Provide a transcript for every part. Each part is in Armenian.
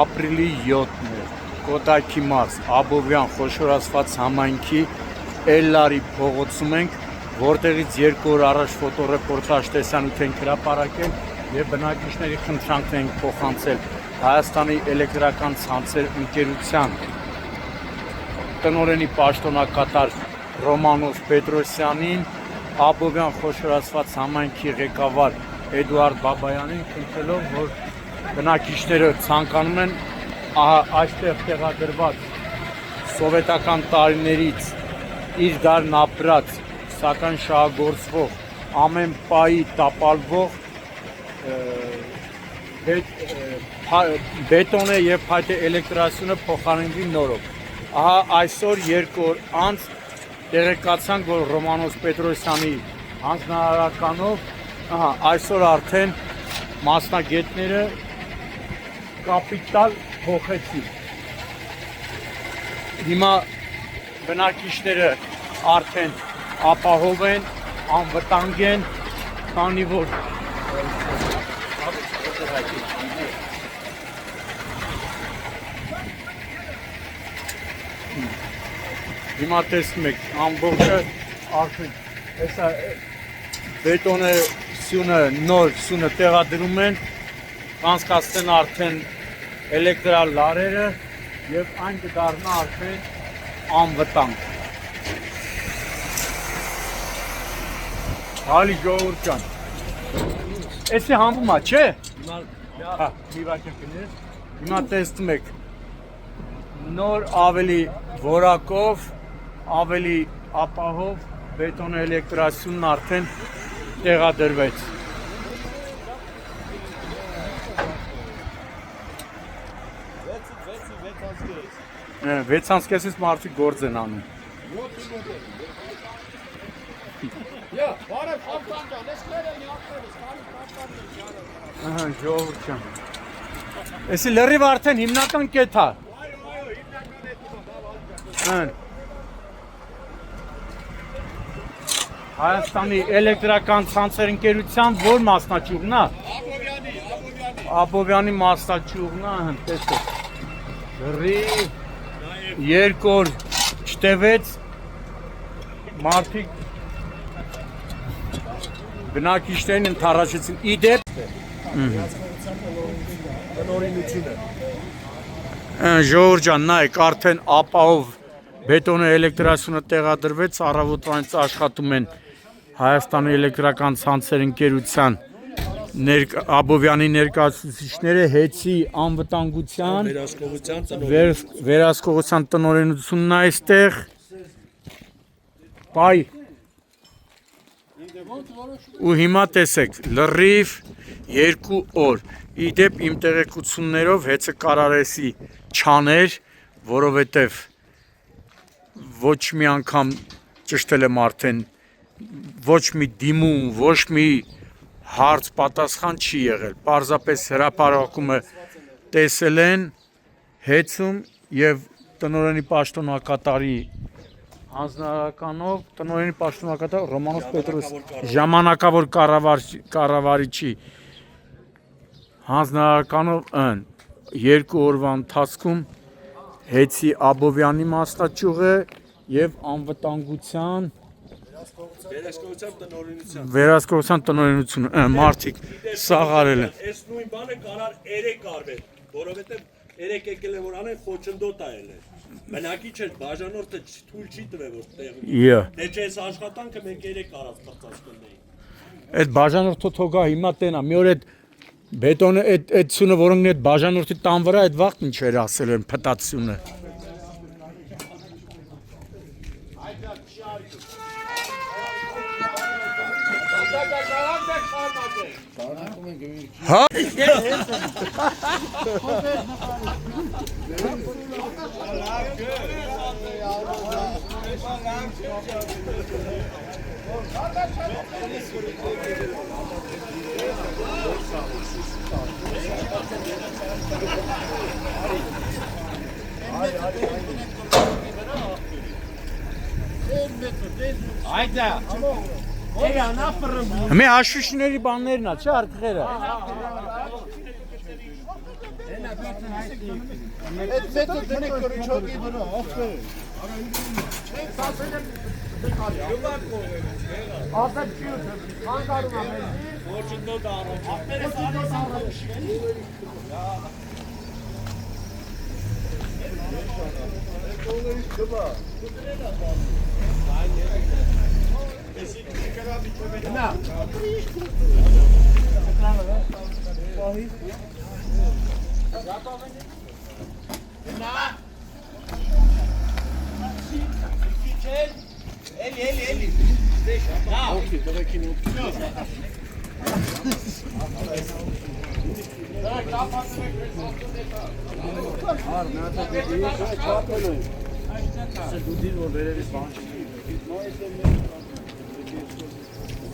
ապրիլի 7-ն է, Կոտայքի մարզ, Աբովյան խոշորացված համայնքի Էլլարի փողոցում ենք, որտեղից 2 օր առաջ ֆոտոռեպորտաժ տեսանյութ ենք հրապարակել եւ բնակիչների խնդրանքն ենք փոխանցել Հայաստանի էլեկտրական ցանցեր ընկերության տնօրենի պաշտոնակատար Ռոմանոս Պետրոսյանին, Աբովյան խոշորացված համայնքի ղեկավար Էդուարդ Բաբայանին, խնդրելով, որ բնակիչները ցանկանում են այստեղ տեղադրված սովետական տարիներից իր դարն ապրած, սակայն շահագործվող, ամեն պայի տապալվող բետոնե եւ փայտե էլեկտրասյունը փոխարինվի նորով։ Ահա այսօր 2 օր անց տեղեկացանք, որ Ռոմանոս Պետրոսյանի հանձնարարականով այսօր արդեն մասնագետները կապիտալ փոխեցին։ Հիմա բնակիչները արդեն ապահով են, անվտանգ են, քանի որ հիմա տեսնում եք ամբողջը արդեն հեսա բետոնե սյունը, նոր սյունը տեղադրում են, կանցկացնեն արդեն էլեկտրալ լարերը եւ այն կդառնա արդեն անվտանգ։ Հալի ժողովուրդ ջան։ Էսի համբումա, չէ։ Հիմա տեսնում եք նոր ավելի որակով, ավելի ապահով բետոնե էլեկտրասյունն արդեն տեղադրվեց։ Վեցանցկեսից մարդիկ գործ են անում։ Ժողովուրդ ջան։ Էսի լրիվ արդեն հիմնական կետ է։ Հայաստանի էլեկտրական ցանցեր ընկերության որ մասնաճյուղն է։ Աբովյանի մասնաճյուղն է, տեսեք։ Լրիվ 2 օր չտևեց մարդիկ բնակիչներին ընդառաջեցին։ Իդեպ ժողովուրդ ջան, նայեք, արդեն ապահով բետոնե էլեկտրասյունը տեղադրվեց, առավոտվանից աշխատում են Հայաստանի էլեկտրական ցանցեր ընկերության Աբովյանի ներկայացուցիչները, հեծի անվտանգության վերահսկողության տնօրենությունն է այստեղ, պայ ու հիմա տեսեք, լրիվ 2 օր, իդեպ իմ տեղեկություններով հեծը կարարեսի չաներ, որովհետև ոչ մի անգամ ճշտել եմ արդեն, ոչ մի դիմում, ոչ մի հարց պատասխան չի եղել, պարզապես հրապարակումը տեսել են, հեծում եւ տնօրենի պաշտոնակատարի հանձնարարականով, տնօրենի պաշտոնակատար Ռոմանոս Պետրոսյան, ժամանակավոր կառավարիչի հանձնարարականով 2 օրվա ընթացքում հեծի Աբովյանի մասնաճյուղը եւ անվտանգության վերահսկողության տնօրենությունը մարդիկ սաղ արել են։ Այս նույն բանը կարար 3 արվել, որովհետեւ 3 եկել են որ անեն խոչընդոտ այել է։ Բնակիչ էր բաժանորդը թույլ չի տվել որ տեղի։ Դե չէ այս աշխատանքը մենք 3 արած կրծած կնեին։ Այդ բաժանորդը թողա հիմա տենա, մի օր այդ բետոնը այդ սյունը, որոնք այդ բաժանորդի տան վրա այդ վաղտ ինչ էր ասել են փտացյունը։ Հա։ Hayda. Մի հաշվիչների բաններն է, չէ՞ արկղերը։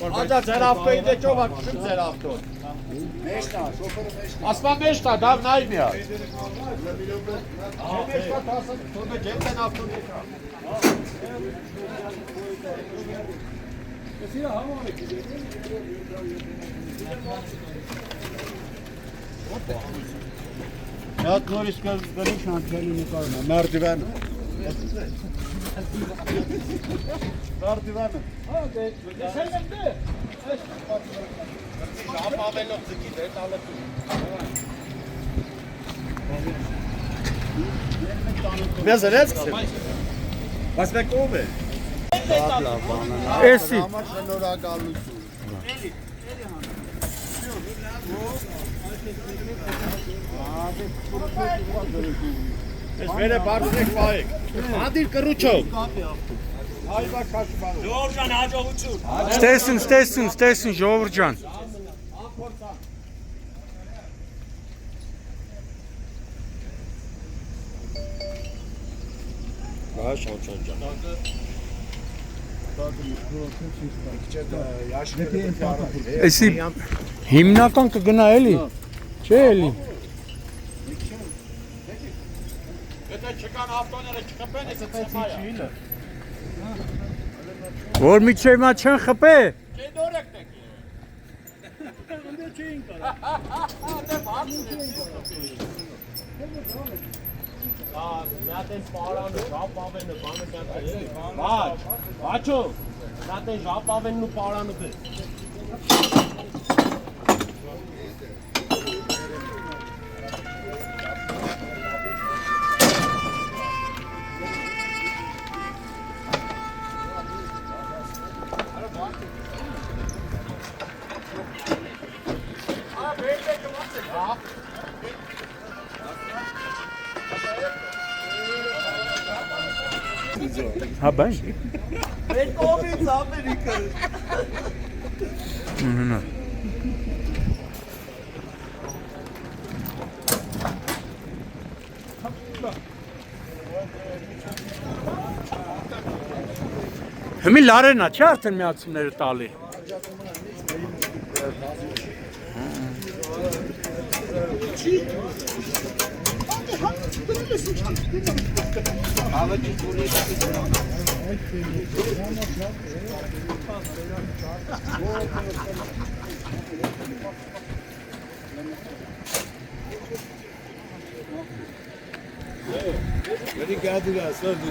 Ադա ձեր ավտոյի դե ճով ակշում ձեր ավտոն։ Մեջտա, շոֆերը մեջտա։ Ասպա մեջտա, դավ նայ միա։ Մեջտա տասը, թորմե ջեմտեն ավտոն դեկա։ Կսիրա համան է կիզե։ Հատ նորից կրի շանթյալի նկարում է, մարդիվանը։ Մարդիվանը։ Դեսել եմ դե։ Շապ ավելով ձգի դե տալեպում։ Մեզ երեց կսեմ։ Բայց մեկ ով է։ Էսի։ Համար շնորհակալություն։ Ես վերը բարձրեք պահեք։ Անդիր կռուչով։ Հայվա քաշբանով։ Ժողովրդյան հաջողություն։ Ստեսուն, ժողովուրդ ջան։ Բաշ հոչան ջան։ Էսի հիմնական կգնա էլի։ Չէ էլի։ Եթե չկան ավտոները չխփեն, ես ծեմայա։ Որ միջև մա չեն խփե։ Չէ դորեք տեք։ Անդե չէին կարա։ Դե բարձր է։ Մատեն պարանը, ժապ ավենը, բանը կյանքը էլի։ Բաչո, մատեն ժապ ավենն ու պարանը բե։ Հա բան։ Մեր կողմից Ամերիկա։ Նո։ Հիմի լարենա, չէ՞ արդեն միացումները տալի։ Vedi che tu la soldi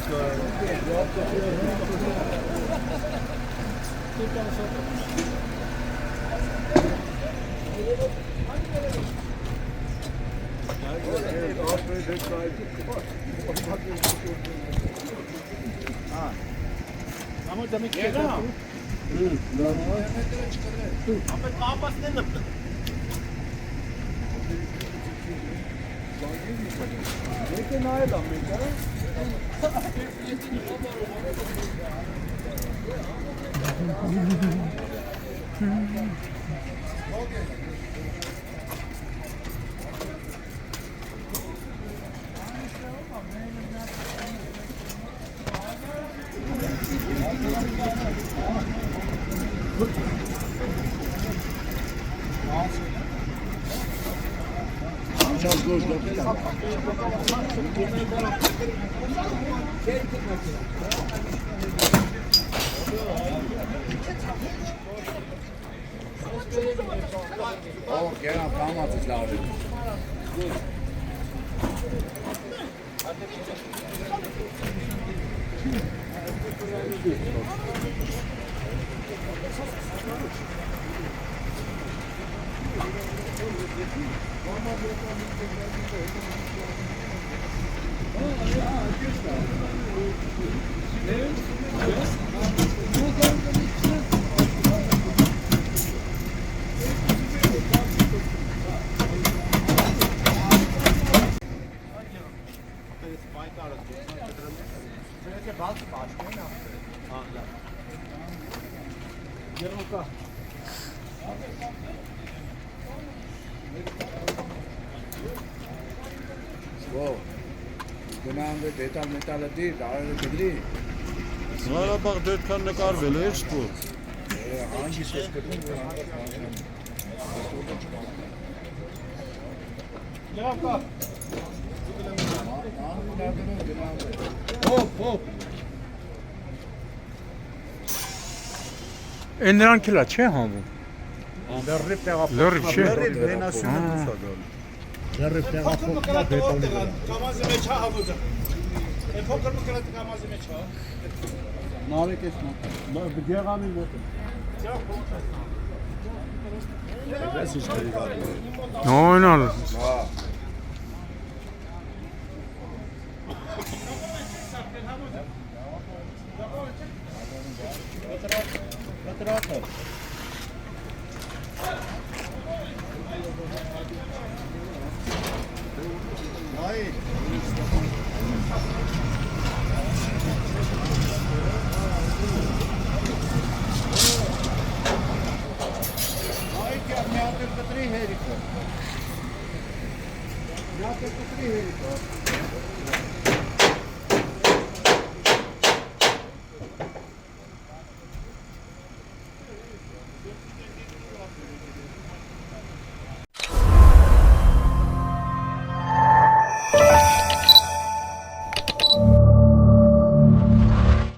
Ama demek ki ya. Ama kapas ne yaptın? Peki ne yapalım mesela? Oh, gerne, ein paar Mal zu schlafen. Գնան դետալ մետալը դի, դարերը գդրի։ Ղարաբաղ դետքան նկարվել է սպորտ։ Հանգիստ ես գտնում, որ հանգիստ Են նրանք էլա չէ հանվում։ լրիվ տեղափոխ։ Լրիվ չէ։ Վենասյունը դուրս է գալու։ Լրիվ տեղափոխ բետոնի վրա։ Կամազի մեջ հա հավոզը։ Այն փոքր մկրատ կամազի մեջ հա։ Նարեկ ես նա։ Գեղամի մոտ։ Ես ինչ դերի գալու։ Նոյնալ։ Կտրատը։ Այ կտրի հերիքը։ Նա կտրի հերիքը։